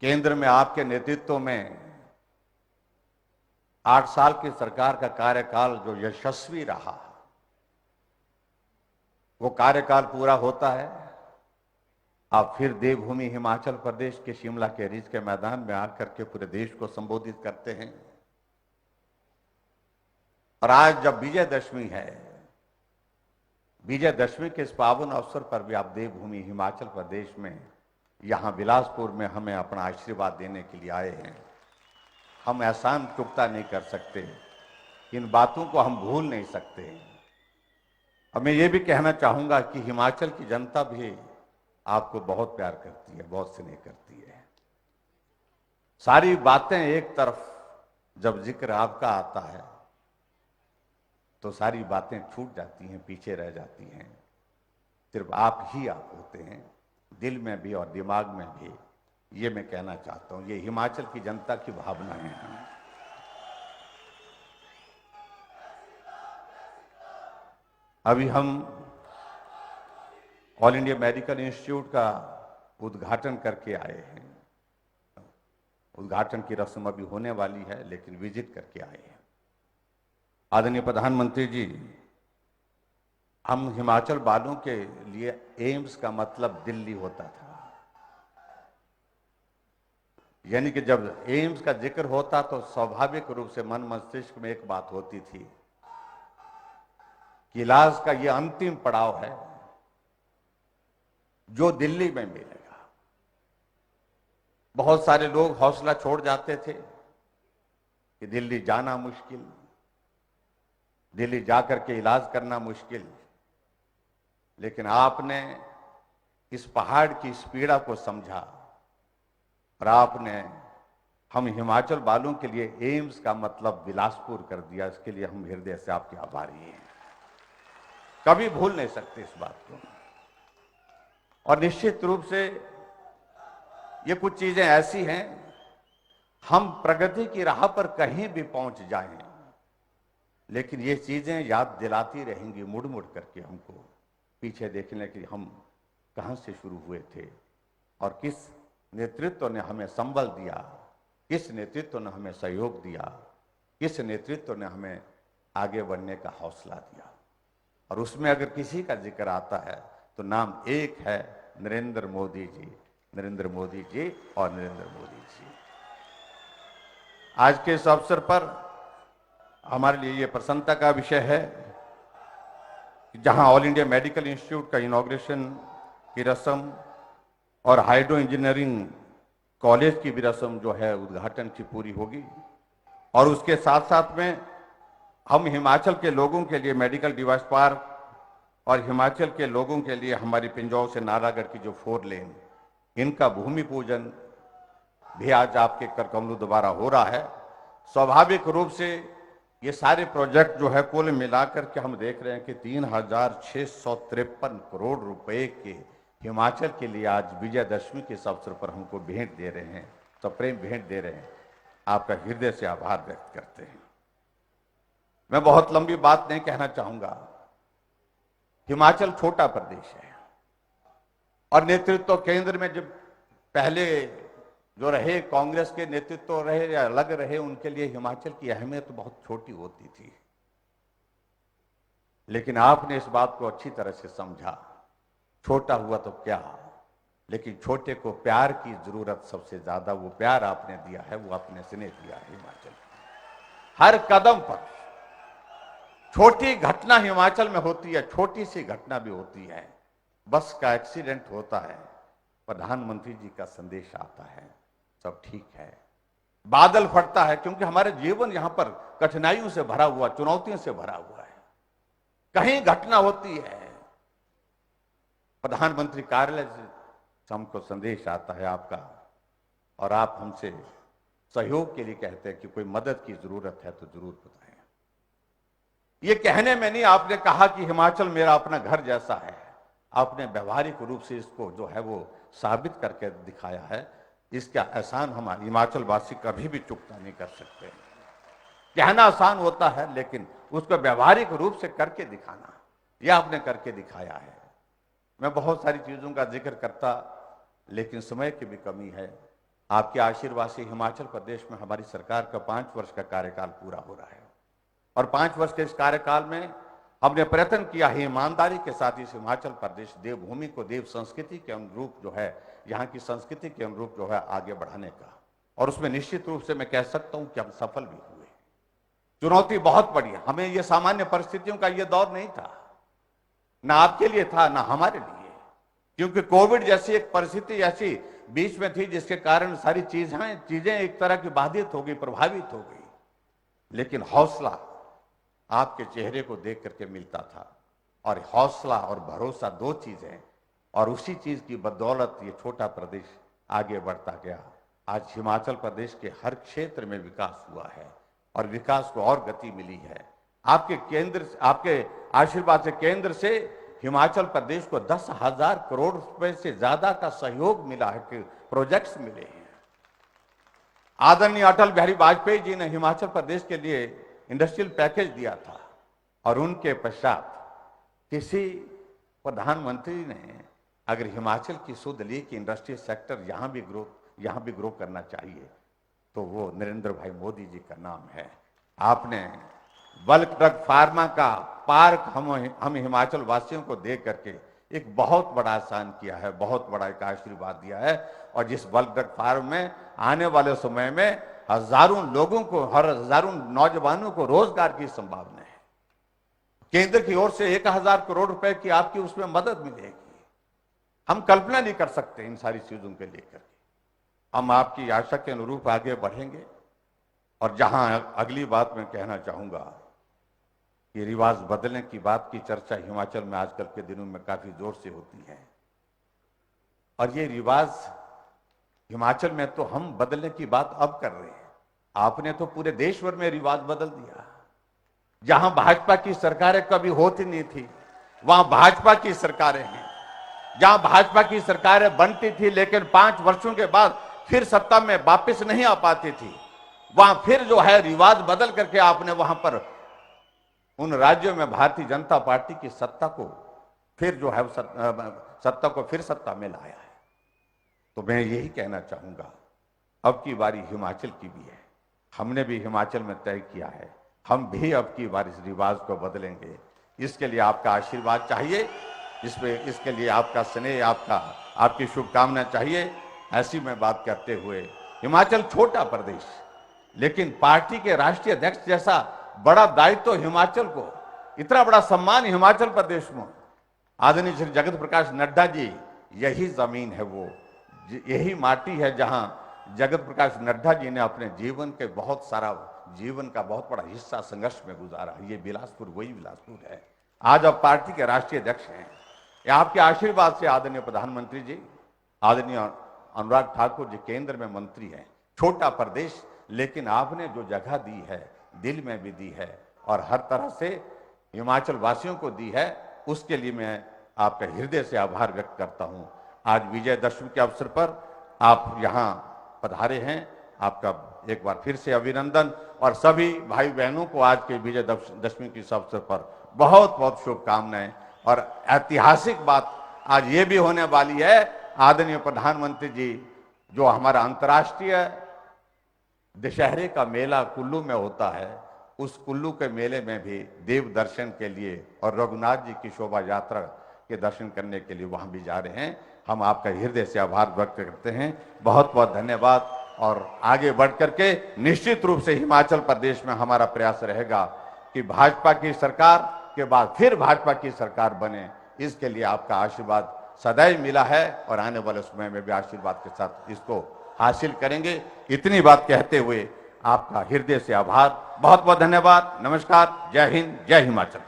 केंद्र में आपके नेतृत्व में 8 साल की सरकार का कार्यकाल जो यशस्वी रहा, वो कार्यकाल पूरा होता है। आप फिर देवभूमि हिमाचल प्रदेश के शिमला के रिज के मैदान में आकर के पूरे देश को संबोधित करते हैं। और आज जब विजयदशमी है, विजयदशमी के इस पावन अवसर पर भी आप देवभूमि हिमाचल प्रदेश में यहां बिलासपुर में हमें अपना आशीर्वाद देने के लिए आए हैं। हम एहसान चुकता नहीं कर सकते, इन बातों को हम भूल नहीं सकते। और मैं ये भी कहना चाहूंगा कि हिमाचल की जनता भी आपको बहुत प्यार करती है, बहुत स्नेह करती है। सारी बातें एक तरफ, जब जिक्र आपका आता है तो सारी बातें छूट जाती हैं, पीछे रह जाती हैं। सिर्फ आप ही आप होते हैं, दिल में भी और दिमाग में भी। ये मैं कहना चाहता हूं, ये हिमाचल की जनता की भावनाएं हैं। अभी हम ऑल इंडिया मेडिकल इंस्टीट्यूट का उद्घाटन करके आए हैं। उद्घाटन की रस्म अभी होने वाली है, लेकिन विजिट करके आए हैं। आदरणीय प्रधानमंत्री जी, हम हिमाचल वालों के लिए एम्स का मतलब दिल्ली होता था। यानी कि जब एम्स का जिक्र होता तो स्वाभाविक रूप से मन मस्तिष्क में एक बात होती थी कि इलाज का ये अंतिम पड़ाव है जो दिल्ली में मिलेगा। बहुत सारे लोग हौसला छोड़ जाते थे कि दिल्ली जाना मुश्किल, दिल्ली जाकर के इलाज करना मुश्किल। लेकिन आपने इस पहाड़ की इस पीड़ा को समझा और आपने हम हिमाचल वालों के लिए एम्स का मतलब बिलासपुर कर दिया। इसके लिए हम हृदय से आपके आभारी हैं, कभी भूल नहीं सकते इस बात को। और निश्चित रूप से ये कुछ चीजें ऐसी हैं, हम प्रगति की राह पर कहीं भी पहुंच जाएं, लेकिन ये चीजें याद दिलाती रहेंगी मुड़ मुड़ करके हमको, पीछे देखने के लिए हम कहां से शुरू हुए थे और किस नेतृत्व ने हमें संबल दिया, किस नेतृत्व ने हमें सहयोग दिया, किस नेतृत्व ने हमें आगे बढ़ने का हौसला दिया। और उसमें अगर किसी का जिक्र आता है तो नाम एक है, नरेंद्र मोदी जी, नरेंद्र मोदी जी और नरेंद्र मोदी जी। आज के इस अवसर पर हमारे लिए ये प्रसन्नता का विषय है कि जहां ऑल इंडिया मेडिकल इंस्टीट्यूट का इनॉग्रेशन की रस्म और हाइड्रो इंजीनियरिंग कॉलेज की भी रस्म जो है उद्घाटन की पूरी होगी। और उसके साथ साथ में हम हिमाचल के लोगों के लिए मेडिकल डिवाइस पार्क और हिमाचल के लोगों के लिए हमारी पिंजौर से नालागढ़ की जो 4 लेन, इनका भूमि पूजन भी आज आपके करकमलू द्वारा हो रहा है। स्वाभाविक रूप से ये सारे प्रोजेक्ट जो है कुल मिलाकर के हम देख रहे हैं कि 3,653 करोड़ रुपए के हिमाचल के लिए आज विजयदशमी के इस अवसर पर हमको भेंट दे रहे हैं, तो प्रेम भेंट दे रहे हैं। आपका हृदय से आभार व्यक्त करते हैं। मैं बहुत लंबी बात नहीं कहना चाहूंगा। हिमाचल छोटा प्रदेश है और नेतृत्व केंद्र में जब पहले जो रहे कांग्रेस के नेतृत्व रहे या अलग रहे, उनके लिए हिमाचल की अहमियत बहुत छोटी होती थी। लेकिन आपने इस बात को अच्छी तरह से समझा। छोटा हुआ तो क्या, लेकिन छोटे को प्यार की जरूरत सबसे ज्यादा, वो प्यार आपने दिया है, वो आपने स्नेह दिया है हिमाचल। हर कदम पर छोटी घटना हिमाचल में होती है, छोटी सी घटना भी होती है। बस का एक्सीडेंट होता है, प्रधानमंत्री जी का संदेश आता है, सब ठीक है। बादल फटता है, क्योंकि हमारे जीवन यहां पर कठिनाइयों से भरा हुआ, चुनौतियों से भरा हुआ है। कहीं घटना होती है, प्रधानमंत्री कार्यालय से हमको संदेश आता है आपका, और आप हमसे सहयोग के लिए कहते हैं कि कोई मदद की जरूरत है तो जरूर बताएं। ये कहने में नहीं, आपने कहा कि हिमाचल मेरा अपना घर जैसा है। आपने व्यवहारिक रूप से इसको जो है वो साबित करके दिखाया है। इसका एहसान हम हिमाचल वासी कभी भी चुकता नहीं कर सकते। कहना आसान होता है, लेकिन उसको व्यवहारिक रूप से करके दिखाना, यह आपने करके दिखाया है। मैं बहुत सारी चीजों का जिक्र करता, लेकिन समय की भी कमी है। आपके आशीर्वाद से हिमाचल प्रदेश में हमारी सरकार का 5 वर्ष का कार्यकाल पूरा हो रहा है और 5 वर्ष के इस कार्यकाल में हमने प्रयत्न किया है ईमानदारी के साथ इस हिमाचल प्रदेश देवभूमि को देव संस्कृति के अनुरूप जो है, यहाँ की संस्कृति के अनुरूप जो है आगे बढ़ाने का, और उसमें निश्चित रूप से मैं कह सकता हूं कि हम सफल भी हुए। चुनौती बहुत बड़ी है, हमें ये सामान्य परिस्थितियों का ये दौर नहीं था, ना आपके लिए था ना हमारे लिए, क्योंकि कोविड जैसी एक परिस्थिति ऐसी बीच में थी जिसके कारण सारी चीजें एक तरह की बाधित हो गई, प्रभावित हो गई, लेकिन हौसला आपके चेहरे को देख करके मिलता था, और हौसला और भरोसा 2 चीजें, और उसी चीज की बदौलत ये छोटा प्रदेश आगे बढ़ता गया। आज हिमाचल प्रदेश के हर क्षेत्र में विकास हुआ है और विकास को और गति मिली है। आपके आशीर्वाद से केंद्र से हिमाचल प्रदेश को 10,000 करोड़ रुपए से ज्यादा का सहयोग मिला है, कि प्रोजेक्ट्स मिले हैं। आदरणीय अटल बिहारी वाजपेयी जी ने हिमाचल प्रदेश के लिए इंडस्ट्रियल पैकेज दिया था, और उनके पश्चात किसी प्रधानमंत्री ने अगर हिमाचल की सुध ली कि इंडस्ट्रियल सेक्टर यहाँ भी ग्रो करना चाहिए, तो वो नरेंद्र भाई मोदी जी का नाम है। आपने बल्क ड्रग फार्मा का पार्क हम हिमाचल वासियों को दे करके एक बहुत बड़ा आसान किया है, बहुत बड़ा एक आशीर्वाद दिया है, और जिस बल्क ड्रग फार्म में आने वाले समय में हजारों लोगों को, हजारों नौजवानों को रोजगार की संभावना है। केंद्र की ओर से 1,000 करोड़ रुपए की आपकी उसमें मदद मिलेगी। हम कल्पना नहीं कर सकते इन सारी चीजों के लेकर। हम आपकी आशा के अनुरूप आगे बढ़ेंगे। और जहां अगली बात मैं कहना चाहूंगा, ये रिवाज बदलने की बात की चर्चा हिमाचल में आजकल के दिनों में काफी जोर से होती है, और ये रिवाज हिमाचल में तो हम बदलने की बात अब कर रहे हैं। आपने तो पूरे देश भर में रिवाज बदल दिया। जहां भाजपा की सरकारें कभी होती नहीं थी, वहां भाजपा की सरकारें हैं। जहां भाजपा की सरकारें बनती थी लेकिन 5 वर्षों के बाद फिर सत्ता में वापस नहीं आ पाती थी, वहां फिर जो है रिवाज बदल करके आपने वहां पर उन राज्यों में भारतीय जनता पार्टी की सत्ता को फिर जो है सत्ता को फिर सत्ता में लाया है। तो मैं यही कहना चाहूंगा, अब की बारी हिमाचल की भी है। हमने भी हिमाचल में तय किया है, हम भी अब की बार इस रिवाज को बदलेंगे। इसके लिए आपका आशीर्वाद चाहिए, इसके लिए आपका स्नेह, आपकी शुभकामना चाहिए। ऐसी में बात करते हुए, हिमाचल छोटा प्रदेश, लेकिन पार्टी के राष्ट्रीय अध्यक्ष जैसा बड़ा दायित्व तो हिमाचल को, इतना बड़ा सम्मान हिमाचल प्रदेश में, आदरणीय श्री जगत प्रकाश नड्डा जी, यही जमीन है, वो यही माटी है जहां जगत प्रकाश नड्डा जी ने अपने जीवन का बहुत बड़ा हिस्सा संघर्ष में गुजारा। ये बिलासपुर वही बिलासपुर है। आज अब पार्टी के राष्ट्रीय अध्यक्ष हैं। आपके आशीर्वाद से आदरणीय प्रधानमंत्री जी, आदरणीय अनुराग ठाकुर जी केंद्र में मंत्री हैं। छोटा प्रदेश, लेकिन आपने जो जगह दी है दिल में भी दी है, और हर तरह से हिमाचल वासियों को दी है, उसके लिए मैं आपका हृदय से आभार व्यक्त करता हूं। आज विजयदशमी के अवसर पर आप यहाँ पधारे हैं, आपका एक बार फिर से अभिनंदन, और सभी भाई बहनों को आज के विजयदशमी के अवसर पर बहुत बहुत शुभकामनाएं। और ऐतिहासिक बात आज ये भी होने वाली है, आदरणीय प्रधानमंत्री जी, जो हमारा अंतर्राष्ट्रीय दशहरे का मेला कुल्लू में होता है, उस कुल्लू के मेले में भी देव दर्शन के लिए और रघुनाथ जी की शोभा यात्रा के दर्शन करने के लिए वहां भी जा रहे हैं। हम आपका हृदय से आभार व्यक्त करते हैं। बहुत बहुत धन्यवाद। और आगे बढ़ करके निश्चित रूप से हिमाचल प्रदेश में हमारा प्रयास रहेगा कि भाजपा की सरकार के बाद फिर भाजपा की सरकार बने। इसके लिए आपका आशीर्वाद सदैव मिला है, और आने वाले समय में भी आशीर्वाद के साथ इसको हासिल करेंगे। इतनी बात कहते हुए आपका हृदय से आभार, बहुत बहुत धन्यवाद। नमस्कार, जय हिंद, जय हिमाचल।